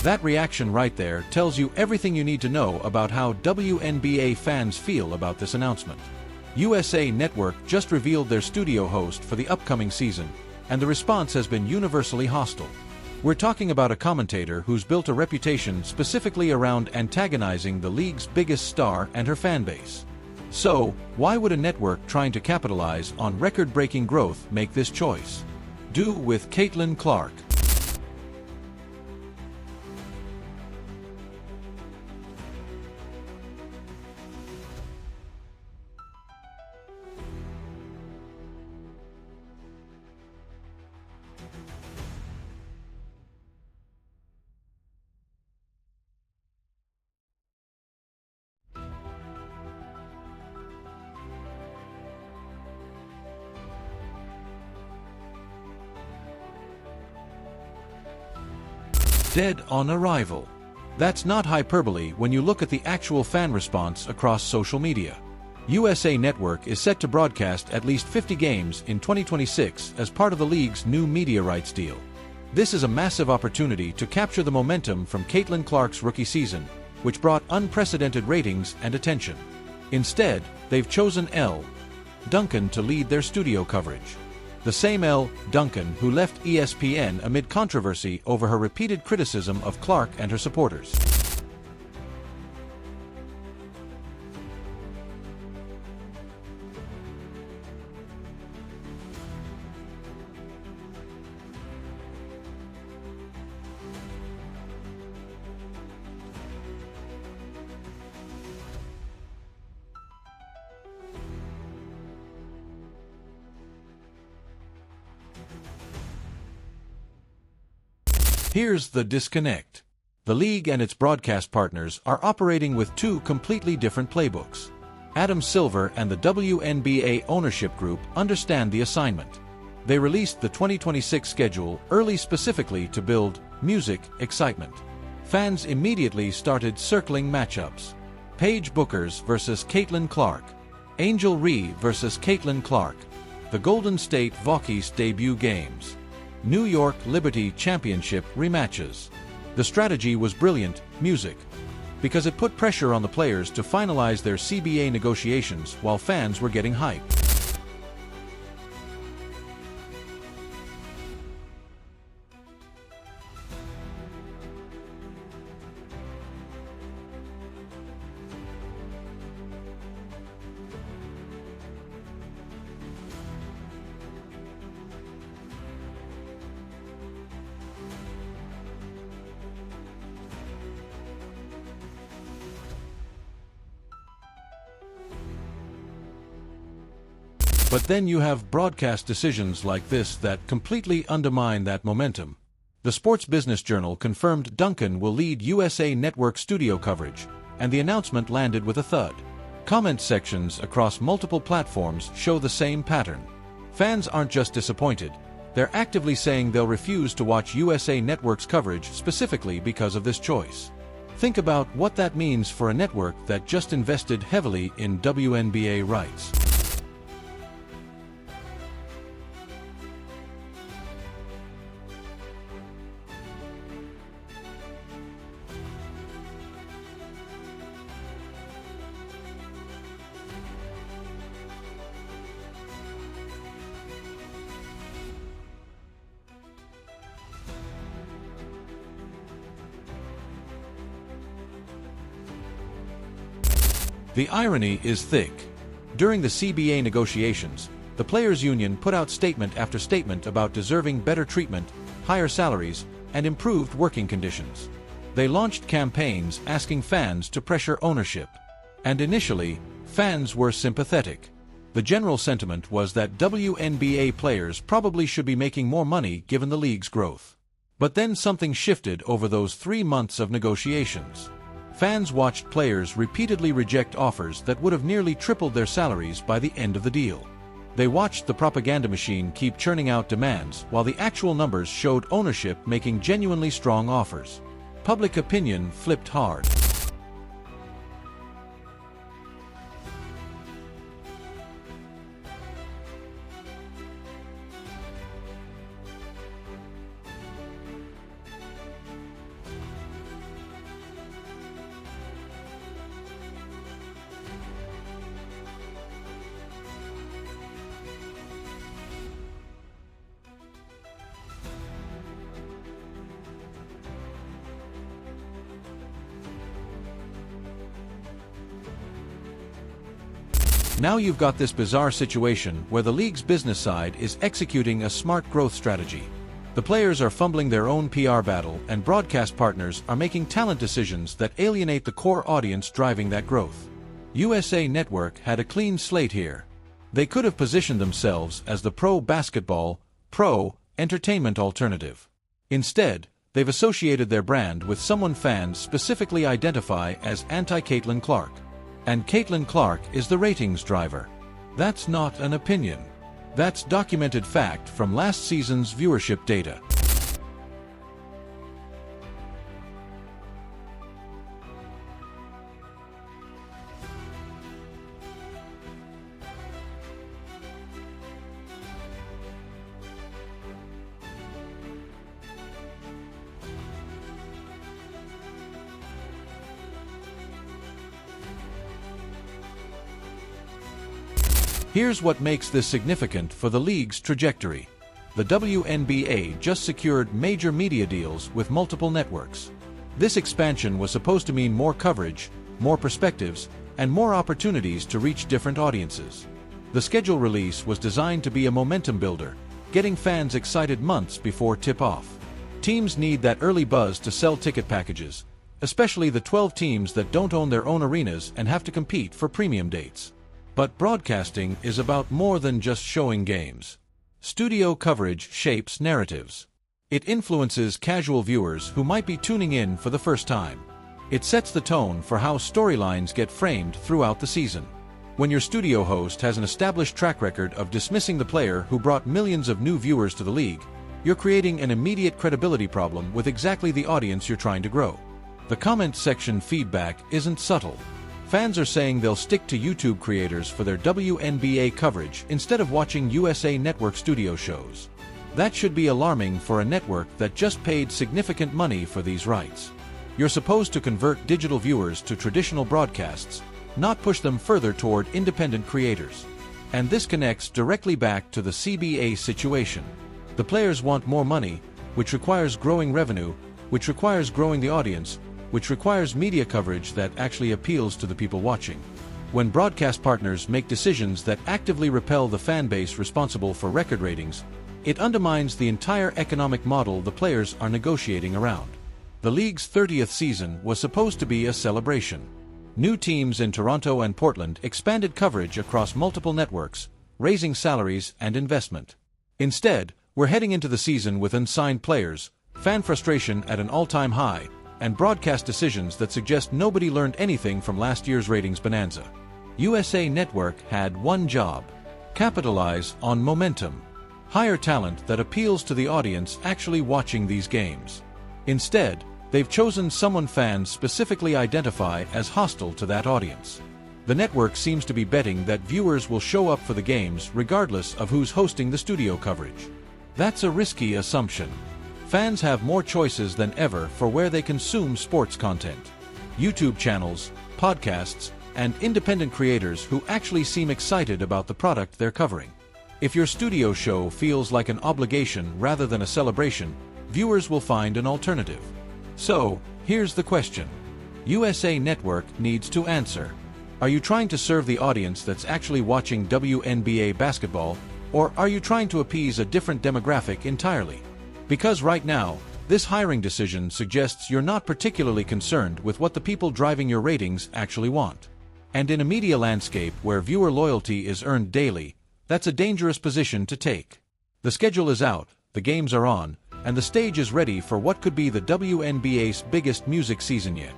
That reaction right there tells you everything you need to know about how WNBA fans feel about this announcement. USA Network just revealed their studio host for the upcoming season, and the response has been universally hostile. We're talking about a commentator who's built a reputation specifically around antagonizing the league's biggest star and her fan base. So, why would a network trying to capitalize on record-breaking growth make this choice? Do with Caitlin Clark. Dead on arrival. That's not hyperbole when you look at the actual fan response across social media. USA Network is set to broadcast at least 50 games in 2026 as part of the league's new media rights deal. This is a massive opportunity to capture the momentum from Caitlin Clark's rookie season, which brought unprecedented ratings and attention. Instead, they've chosen L. Duncan to lead their studio coverage. The same L. Duncan who left ESPN amid controversy over her repeated criticism of Clark and her supporters. Here's the disconnect. The league and its broadcast partners are operating with two completely different playbooks. Adam Silver and the WNBA ownership group understand the assignment. They released the 2026 schedule early specifically to build music excitement. Fans immediately started circling matchups. Paige Buchers versus Caitlin Clark. Angel Reese versus Caitlin Clark. The Golden State Vaukees debut games. New York Liberty Championship rematches. The strategy was brilliant, music, because it put pressure on the players to finalize their CBA negotiations while fans were getting hype. But then you have broadcast decisions like this that completely undermine that momentum. The Sports Business Journal confirmed Duncan will lead USA Network studio coverage, and the announcement landed with a thud. Comment sections across multiple platforms show the same pattern. Fans aren't just disappointed, they're actively saying they'll refuse to watch USA Network's coverage specifically because of this choice. Think about what that means for a network that just invested heavily in WNBA rights. The irony is thick. During the CBA negotiations, the Players' Union put out statement after statement about deserving better treatment, higher salaries, and improved working conditions. They launched campaigns asking fans to pressure ownership. And initially, fans were sympathetic. The general sentiment was that WNBA players probably should be making more money given the league's growth. But then something shifted over those 3 months of negotiations. Fans watched players repeatedly reject offers that would have nearly tripled their salaries by the end of the deal. They watched the propaganda machine keep churning out demands while the actual numbers showed ownership making genuinely strong offers. Public opinion flipped hard. Now you've got this bizarre situation where the league's business side is executing a smart growth strategy. The players are fumbling their own PR battle, and broadcast partners are making talent decisions that alienate the core audience driving that growth. USA Network had a clean slate here. They could have positioned themselves as the pro basketball, pro entertainment alternative. Instead, they've associated their brand with someone fans specifically identify as anti-Caitlin Clark. And Caitlin Clark is the ratings driver. That's not an opinion. That's documented fact from last season's viewership data. Here's what makes this significant for the league's trajectory. The WNBA just secured major media deals with multiple networks. This expansion was supposed to mean more coverage, more perspectives, and more opportunities to reach different audiences. The schedule release was designed to be a momentum builder, getting fans excited months before tip-off. Teams need that early buzz to sell ticket packages, especially the 12 teams that don't own their own arenas and have to compete for premium dates. But broadcasting is about more than just showing games. Studio coverage shapes narratives. It influences casual viewers who might be tuning in for the first time. It sets the tone for how storylines get framed throughout the season. When your studio host has an established track record of dismissing the player who brought millions of new viewers to the league, you're creating an immediate credibility problem with exactly the audience you're trying to grow. The comment section feedback isn't subtle. Fans are saying they'll stick to YouTube creators for their WNBA coverage instead of watching USA Network studio shows. That should be alarming for a network that just paid significant money for these rights. You're supposed to convert digital viewers to traditional broadcasts, not push them further toward independent creators. And this connects directly back to the CBA situation. The players want more money, which requires growing revenue, which requires growing the audience, which requires media coverage that actually appeals to the people watching. When broadcast partners make decisions that actively repel the fan base responsible for record ratings, it undermines the entire economic model the players are negotiating around. The league's 30th season was supposed to be a celebration. New teams in Toronto and Portland expanded coverage across multiple networks, raising salaries and investment. Instead, we're heading into the season with unsigned players, fan frustration at an all-time high, and broadcast decisions that suggest nobody learned anything from last year's ratings bonanza. USA Network had one job: capitalize on momentum. Hire talent that appeals to the audience actually watching these games. Instead, they've chosen someone fans specifically identify as hostile to that audience. The network seems to be betting that viewers will show up for the games regardless of who's hosting the studio coverage. That's a risky assumption. Fans have more choices than ever for where they consume sports content. YouTube channels, podcasts, and independent creators who actually seem excited about the product they're covering. If your studio show feels like an obligation rather than a celebration, viewers will find an alternative. So, here's the question. USA Network needs to answer. Are you trying to serve the audience that's actually watching WNBA basketball, or are you trying to appease a different demographic entirely? Because right now, this hiring decision suggests you're not particularly concerned with what the people driving your ratings actually want. And in a media landscape where viewer loyalty is earned daily, that's a dangerous position to take. The schedule is out, the games are on, and the stage is ready for what could be the WNBA's biggest music season yet.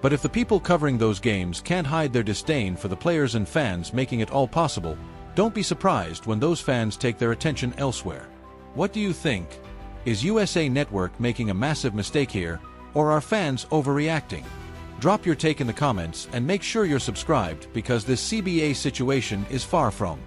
But if the people covering those games can't hide their disdain for the players and fans making it all possible, don't be surprised when those fans take their attention elsewhere. What do you think? Is USA Network making a massive mistake here, or are fans overreacting? Drop your take in the comments and make sure you're subscribed, because this CBA situation is far from